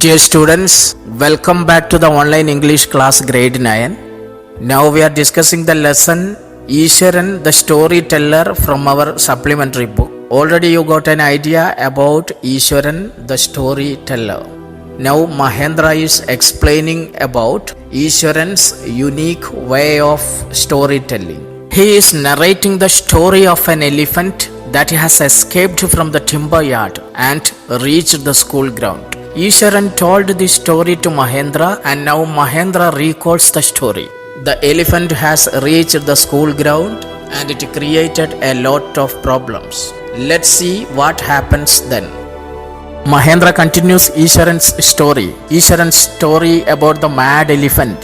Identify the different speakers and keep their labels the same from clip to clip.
Speaker 1: Dear students, welcome back to the online English class grade 9. Now we are discussing the lesson Isharan the storyteller from our supplementary book. Already you got an idea about Isharan the storyteller. Now Mahendra is explaining about Isharan's unique way of storytelling. He is narrating the story of an elephant that has escaped from the timber yard and reached the school ground. Isharan told this story to Mahendra and now Mahendra recalls the story. The elephant has reached the school ground and it created a lot of problems. Let's see what happens then. Mahendra continues Isharan's story. Isharan's story about the mad elephant.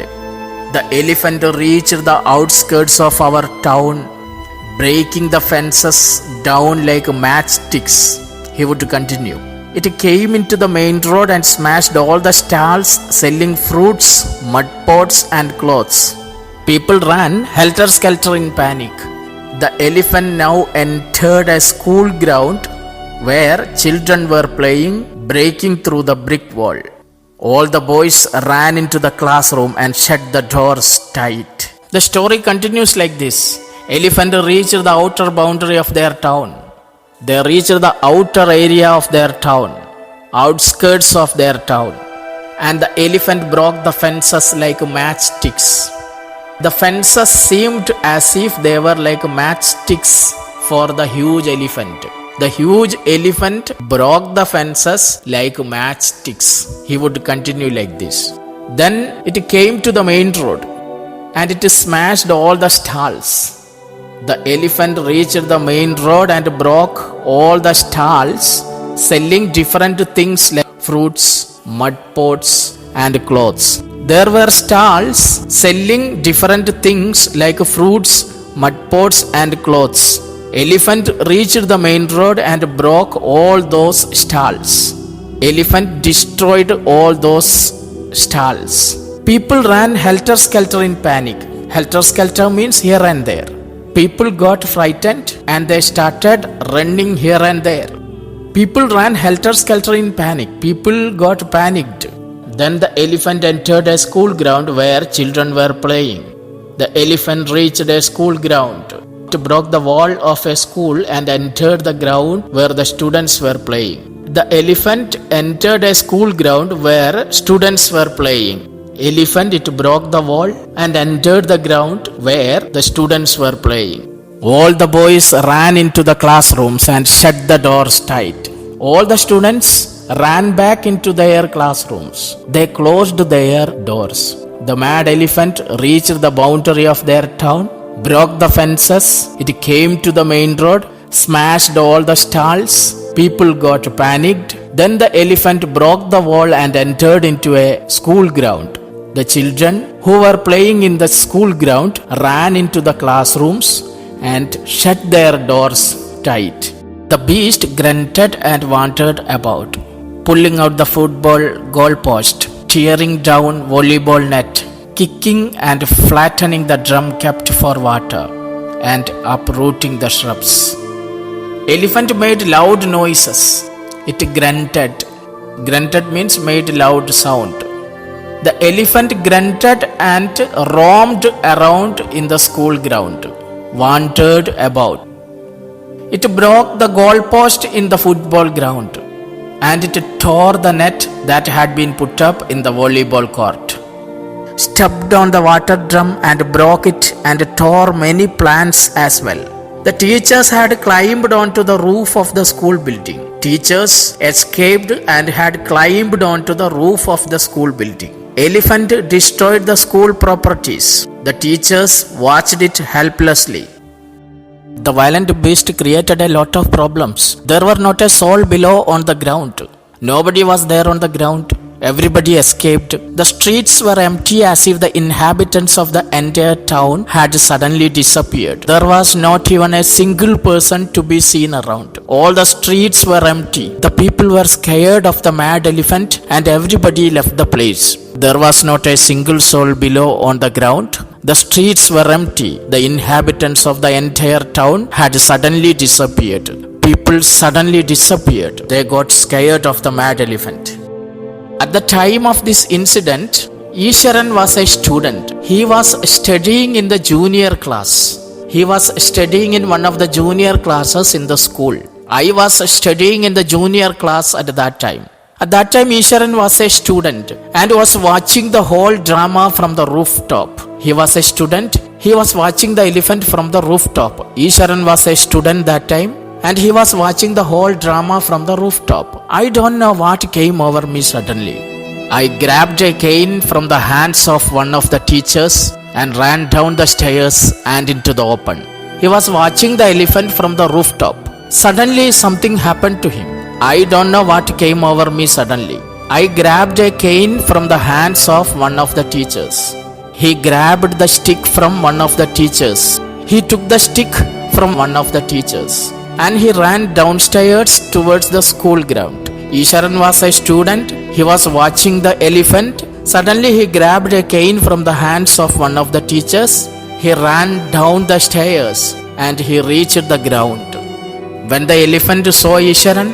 Speaker 1: The elephant reached the outskirts of our town, breaking the fences down like matchsticks. He would continue. It came into the main road and smashed all the stalls selling fruits, mud pots and clothes. People ran helter-skelter in panic. The elephant now entered a school ground where children were playing, breaking through the brick wall. All the boys ran into the classroom and shut the doors tight. The story continues like this. Elephant reached the outer boundary of their town. They reached the outer area of their town, outskirts of their town, and the elephant broke the fences like matchsticks. The fences seemed as if they were like matchsticks for the huge elephant. The huge elephant broke the fences like matchsticks. He would continue like this. Then it came to the main road and it smashed all the stalls. The elephant reached the main road and broke all the stalls selling different things like fruits, mud pots and clothes. There were stalls selling different things like fruits, mud pots and clothes. Elephant reached the main road and broke all those stalls. Elephant destroyed all those stalls. People ran helter-skelter in panic. Helter-skelter means here and there. People got frightened and they started running here and there. People ran helter-skelter in panic. People got panicked. Then the elephant entered a school ground where children were playing. The elephant reached a school ground. It broke the wall of a school and entered the ground where the students were playing. The elephant entered a school ground where students were playing. Elephant, it broke the wall and entered the ground where the students were playing. All the boys ran into the classrooms and shut the doors tight. All the students ran back into their classrooms. They closed their doors. The mad elephant reached the boundary of their town, broke the fences, it came to the main road, smashed all the stalls. People got panicked. Then the elephant broke the wall and entered into a school ground. The children who were playing in the school ground ran into the classrooms and shut their doors tight. The beast grunted and wandered about, pulling out the football goalpost, tearing down volleyball net, kicking and flattening the drum kept for water, and uprooting the shrubs. Elephant made loud noises. It grunted. Grunted means made loud sound. The elephant grunted and roamed around in the school ground, wandered about. It broke the goalpost in the football ground and it tore the net that had been put up in the volleyball court. Stepped on the water drum and broke it and tore many plants as well. The teachers had climbed onto the roof of the school building. Teachers escaped and had climbed onto the roof of the school building. Elephant destroyed the school properties. The teachers watched it helplessly. The violent beast created a lot of problems. There were not a soul below on the ground. Nobody was there on the ground. Everybody escaped. The streets were empty as if the inhabitants of the entire town had suddenly disappeared. There was not even a single person to be seen around. All the streets were empty. The people were scared of the mad elephant and everybody left the place. There was not a single soul below on the ground. The streets were empty. The inhabitants of the entire town had suddenly disappeared. People suddenly disappeared. They got scared of the mad elephant. At the time of this incident, Isharan was a student. He was studying in the junior class. He was studying in one of the junior classes in the school. I was studying in the junior class at that time. At that time, Isharan was a student and was watching the whole drama from the rooftop. He was a student. He was watching the elephant from the rooftop. Isharan was a student that time and he was watching the whole drama from the rooftop. I don't know what came over me suddenly. I grabbed a cane from the hands of one of the teachers and ran down the stairs and into the open. He was watching the elephant from the rooftop. Suddenly something happened to him. I don't know what came over me suddenly. I grabbed a cane from the hands of one of the teachers. He grabbed the stick from one of the teachers. He took the stick from one of the teachers and he ran downstairs towards the school ground. Isharan was a student. He was watching the elephant. Suddenly he grabbed a cane from the hands of one of the teachers. He ran down the stairs and he reached the ground. When the elephant saw Isharan,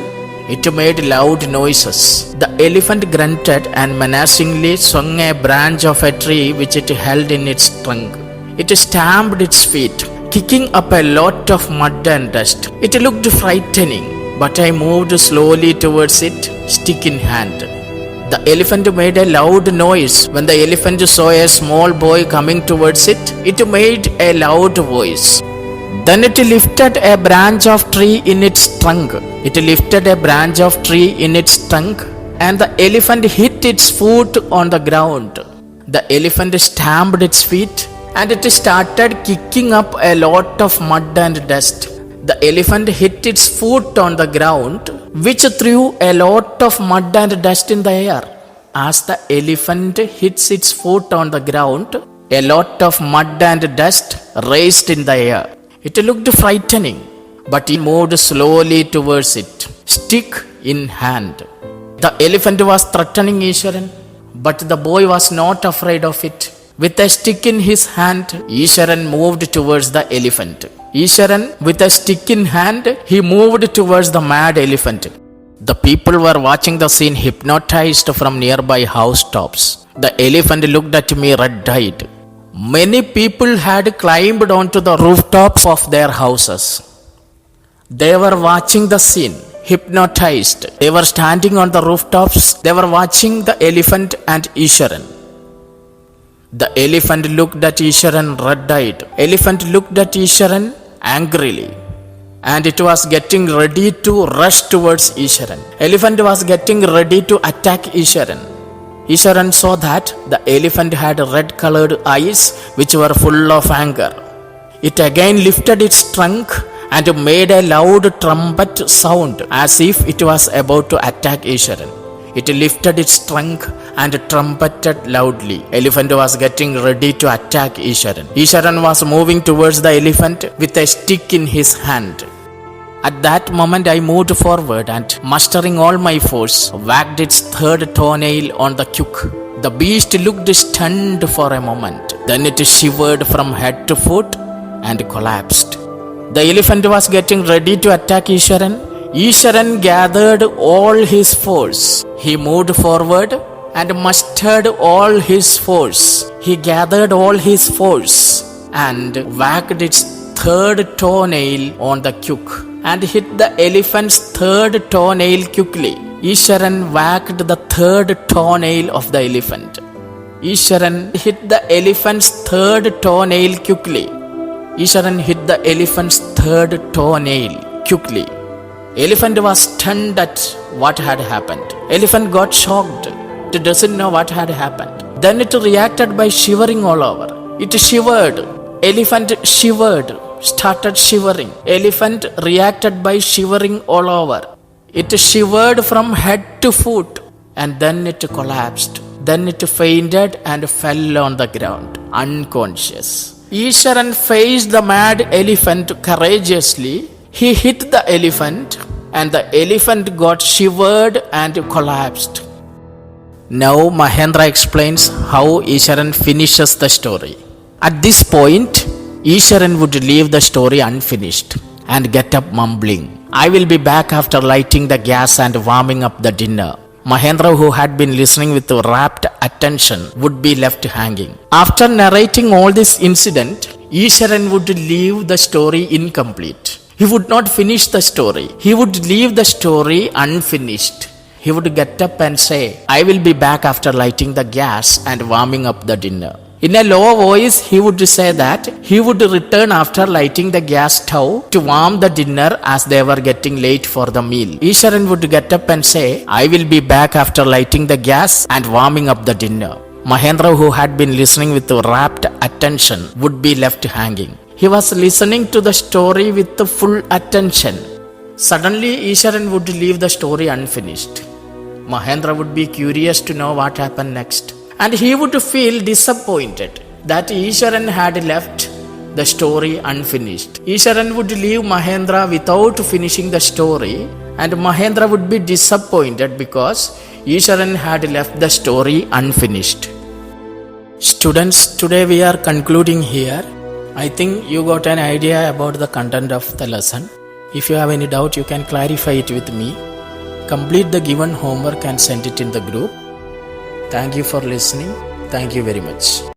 Speaker 1: it made loud noises. The elephant grunted and menacingly swung a branch of a tree which it held in its trunk. It stamped its feet, kicking up a lot of mud and dust. It looked frightening, but I moved slowly towards it, stick in hand. The elephant made a loud noise. When the elephant saw a small boy coming towards it, it made a loud voice. Then it lifted a branch of tree in its trunk. It lifted a branch of tree in its trunk and the elephant hit its foot on the ground. The elephant stamped its feet and it started kicking up a lot of mud and dust. The elephant hit its foot on the ground, which threw a lot of mud and dust in the air. As the elephant hits its foot on the ground, a lot of mud and dust raised in the air. It looked frightening, but he moved slowly towards it, stick in hand. The elephant was threatening Isharan, but the boy was not afraid of it. With a stick in his hand, Isharan moved towards the elephant. Isharan, with a stick in hand, he moved towards the mad elephant. The people were watching the scene hypnotized from nearby housetops. The elephant looked at me red-eyed. Many people had climbed onto the rooftops of their houses. They were watching the scene, hypnotized. They were standing on the rooftops. They were watching the elephant and Isharan. The elephant looked at Isharan red-eyed. Elephant looked at Isharan angrily. And it was getting ready to rush towards Isharan. Elephant was getting ready to attack Isharan. Isharan saw that the elephant had red-colored eyes which were full of anger. It again lifted its trunk and made a loud trumpet sound as if it was about to attack Isharan. It lifted its trunk and trumpeted loudly. Elephant was getting ready to attack Isharan. Isharan was moving towards the elephant with a stick in his hand. At that moment I moved forward and, mustering all my force, wagged its third toenail on the queue. The beast looked stunned for a moment. Then it shivered from head to foot and collapsed. The elephant was getting ready to attack Isharan. Isharan gathered all his force. He moved forward and mustered all his force. He gathered all his force and wagged its third toenail on the queue and hit the elephant's third toenail quickly. Isharan wagged the third toenail of the elephant. Isharan hit the elephant's third toenail quickly. Isharan hit the elephant's third toenail quickly. Elephant was stunned at what had happened. Elephant got shocked. It doesn't know what had happened. Then it reacted by shivering all over. It shivered. Elephant shivered. Started shivering. Elephant reacted by shivering all over. It shivered from head to foot and then it collapsed. Then it fainted and fell on the ground, unconscious. Isharan faced the mad elephant courageously. He hit the elephant and the elephant got shivered and collapsed. Now Mahendra explains how Isharan finishes the story. At this point, Isharan would leave the story unfinished and get up mumbling, "I will be back after lighting the gas and warming up the dinner." Mahendra, who had been listening with rapt attention, would be left hanging. After narrating all this incident, Isharan would leave the story incomplete. He would not finish the story. He would leave the story unfinished. He would get up and say, "I will be back after lighting the gas and warming up the dinner." In a low voice, he would say that he would return after lighting the gas stove to warm the dinner as they were getting late for the meal. Isharan would get up and say, "I will be back after lighting the gas and warming up the dinner." Mahendra, who had been listening with rapt attention, would be left hanging. He was listening to the story with full attention. Suddenly, Isharan would leave the story unfinished. Mahendra would be curious to know what happened next. And he would feel disappointed that Isharan had left the story unfinished. Isharan would leave Mahendra without finishing the story, and Mahendra would be disappointed because Isharan had left the story unfinished. Students, today we are concluding here. I think you got an idea about the content of the lesson. If you have any doubt, you can clarify it with me. Complete the given homework and send it in the group. Thank you for listening. Thank you very much.